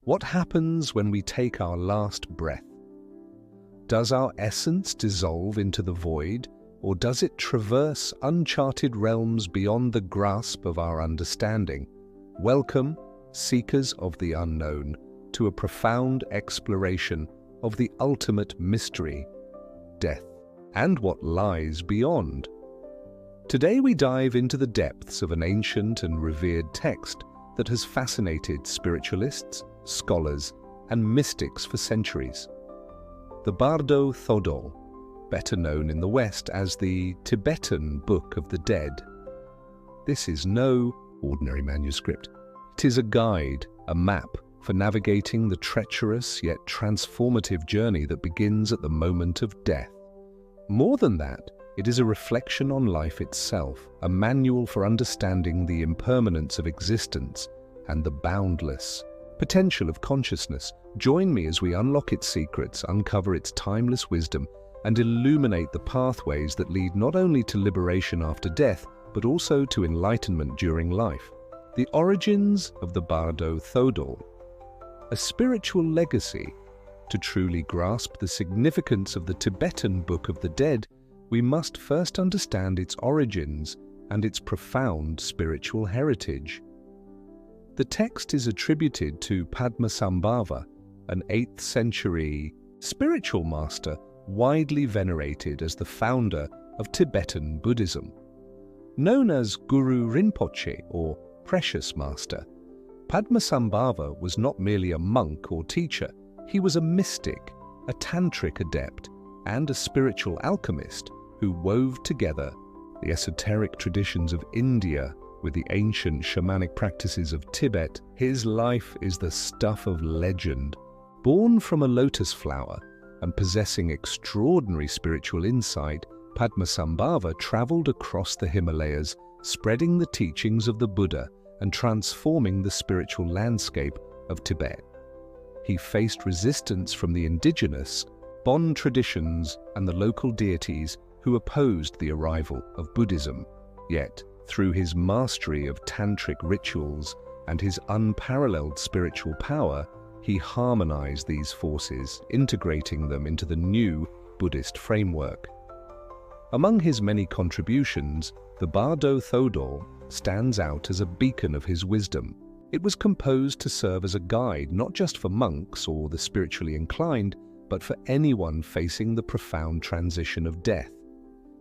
What happens when we take our last breath? Does our essence dissolve into the void, or does it traverse uncharted realms beyond the grasp of our understanding? Welcome, seekers of the unknown, to a profound exploration of the ultimate mystery, death, and what lies beyond. Today we dive into the depths of an ancient and revered text that has fascinated spiritualists, scholars, and mystics for centuries. The Bardo Thodol, better known in the West as the Tibetan Book of the Dead. This is no ordinary manuscript. It is a guide, a map for navigating the treacherous yet transformative journey that begins at the moment of death. More than that, it is a reflection on life itself, a manual for understanding the impermanence of existence and the boundless potential of consciousness. Join me as we unlock its secrets, uncover its timeless wisdom, and illuminate the pathways that lead not only to liberation after death, but also to enlightenment during life. The origins of the Bardo Thodol, a spiritual legacy. To truly grasp the significance of the Tibetan Book of the Dead, we must first understand its origins and its profound spiritual heritage. The text is attributed to Padmasambhava, an 8th century spiritual master widely venerated as the founder of Tibetan Buddhism. Known as Guru Rinpoche, or Precious Master, Padmasambhava was not merely a monk or teacher. He was a mystic, a tantric adept, and a spiritual alchemist who wove together the esoteric traditions of India with the ancient shamanic practices of Tibet. His life is the stuff of legend. Born from a lotus flower and possessing extraordinary spiritual insight, Padmasambhava traveled across the Himalayas, spreading the teachings of the Buddha and transforming the spiritual landscape of Tibet. He faced resistance from the indigenous Bon traditions and the local deities who opposed the arrival of Buddhism. Yet, through his mastery of tantric rituals and his unparalleled spiritual power, he harmonized these forces, integrating them into the new Buddhist framework. Among his many contributions, the Bardo Thodol stands out as a beacon of his wisdom. It was composed to serve as a guide not just for monks or the spiritually inclined, but for anyone facing the profound transition of death.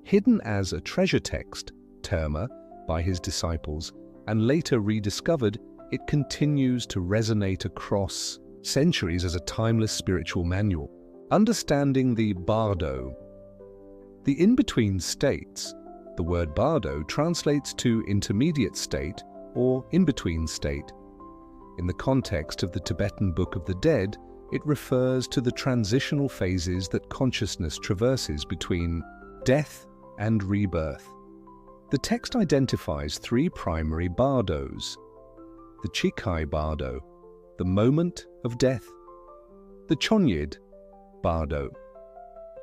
Hidden as a treasure text, terma, by his disciples, and later rediscovered, it continues to resonate across centuries as a timeless spiritual manual. Understanding the Bardo, the in-between states. The word Bardo translates to intermediate state or in-between state. In the context of the Tibetan Book of the Dead, it refers to the transitional phases that consciousness traverses between death and rebirth. The text identifies 3 primary bardos: the Chikai Bardo, the moment of death; the Chonyid Bardo,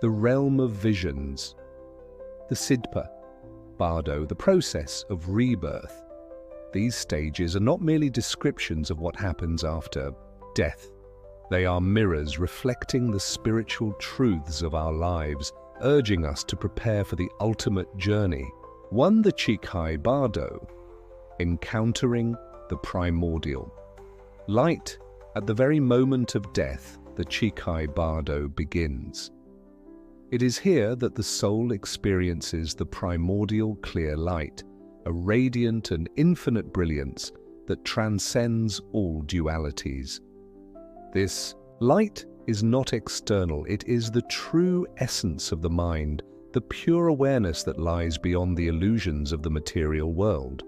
the realm of visions; the Sidpa Bardo, the process of rebirth. These stages are not merely descriptions of what happens after death. They are mirrors reflecting the spiritual truths of our lives, urging us to prepare for the ultimate journey. 1. The Chikai Bardo, encountering the primordial light. At the very moment of death, the Chikai Bardo begins. It is here that the soul experiences the primordial clear light, a radiant and infinite brilliance that transcends all dualities. This light is not external, it is the true essence of the mind, the pure awareness that lies beyond the illusions of the material world.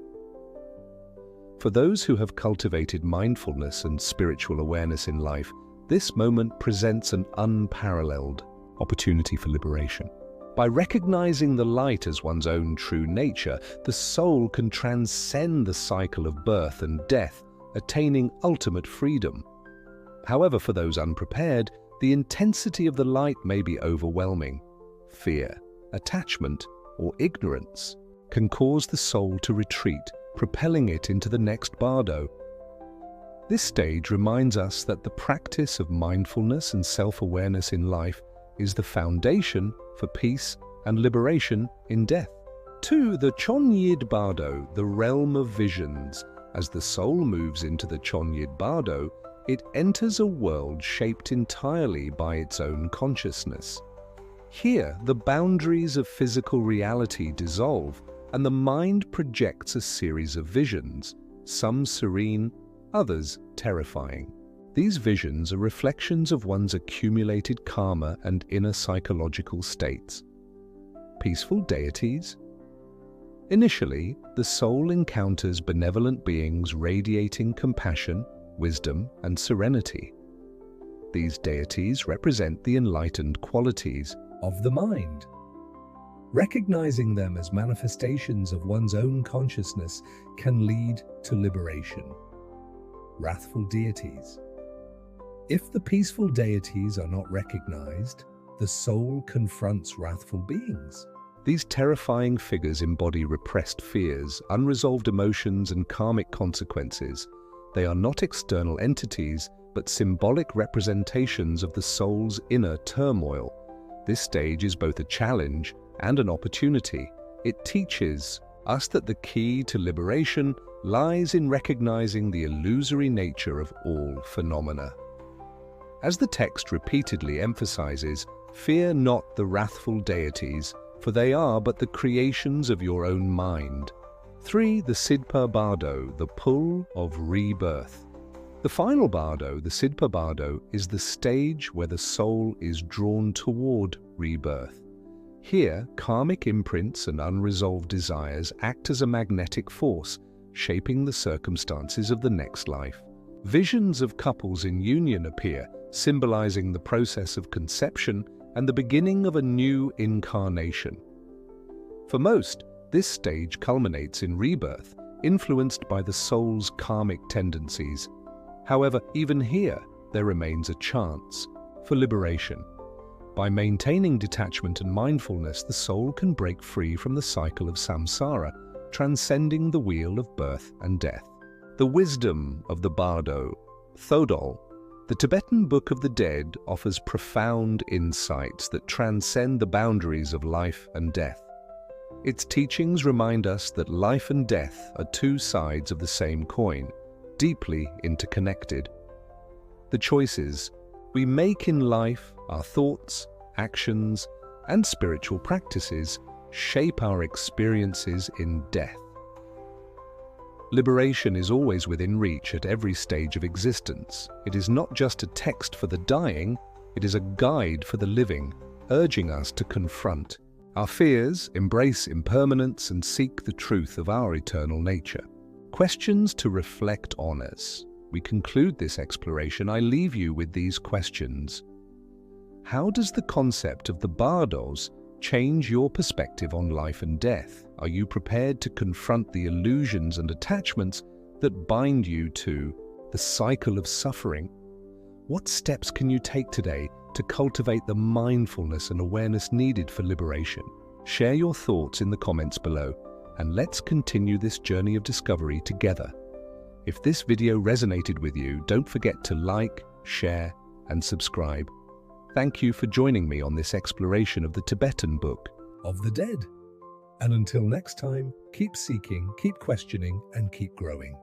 For those who have cultivated mindfulness and spiritual awareness in life, this moment presents an unparalleled opportunity for liberation. By recognizing the light as one's own true nature, the soul can transcend the cycle of birth and death, attaining ultimate freedom. However, for those unprepared, the intensity of the light may be overwhelming. Fear, attachment, or ignorance can cause the soul to retreat, propelling it into the next bardo. This stage reminds us that the practice of mindfulness and self-awareness in life is the foundation for peace and liberation in death. 2. The Chonyid Bardo, the realm of visions. As the soul moves into the Chonyid Bardo, it enters a world shaped entirely by its own consciousness. Here, the boundaries of physical reality dissolve, and the mind projects a series of visions, some serene, others terrifying. These visions are reflections of one's accumulated karma and inner psychological states. Peaceful deities. Initially, the soul encounters benevolent beings radiating compassion, wisdom, and serenity. These deities represent the enlightened qualities of the mind. Recognizing them as manifestations of one's own consciousness can lead to liberation. Wrathful deities. If the peaceful deities are not recognized, the soul confronts wrathful beings. These terrifying figures embody repressed fears, unresolved emotions, and karmic consequences. They are not external entities, but symbolic representations of the soul's inner turmoil. This stage is both a challenge and an opportunity. It teaches us that the key to liberation lies in recognizing the illusory nature of all phenomena. As the text repeatedly emphasizes, fear not the wrathful deities, for they are but the creations of your own mind. 3. The Sidpa Bardo, the pull of rebirth. The final bardo, the Sidpa Bardo, is the stage where the soul is drawn toward rebirth. Here, karmic imprints and unresolved desires act as a magnetic force, shaping the circumstances of the next life. Visions of couples in union appear, symbolizing the process of conception and the beginning of a new incarnation. For most, this stage culminates in rebirth, influenced by the soul's karmic tendencies. However, even here, there remains a chance for liberation. By maintaining detachment and mindfulness, the soul can break free from the cycle of samsara, transcending the wheel of birth and death. The wisdom of the Bardo Thodol. The Tibetan Book of the Dead offers profound insights that transcend the boundaries of life and death. Its teachings remind us that life and death are two sides of the same coin, deeply interconnected. The choices we make in life, our thoughts, actions, and spiritual practices shape our experiences in death. Liberation is always within reach at every stage of existence. It is not just a text for the dying, it is a guide for the living, urging us to confront our fears, embrace impermanence, and seek the truth of our eternal nature. Questions to reflect on as we conclude this exploration. I leave you with these questions. How does the concept of the bardos change your perspective on life and death? Are you prepared to confront the illusions and attachments that bind you to the cycle of suffering? What steps can you take today to cultivate the mindfulness and awareness needed for liberation? Share your thoughts in the comments below, and let's continue this journey of discovery together. If this video resonated with you, don't forget to like, share, and subscribe. Thank you for joining me on this exploration of the Tibetan Book of the Dead. And until next time, keep seeking, keep questioning, and keep growing.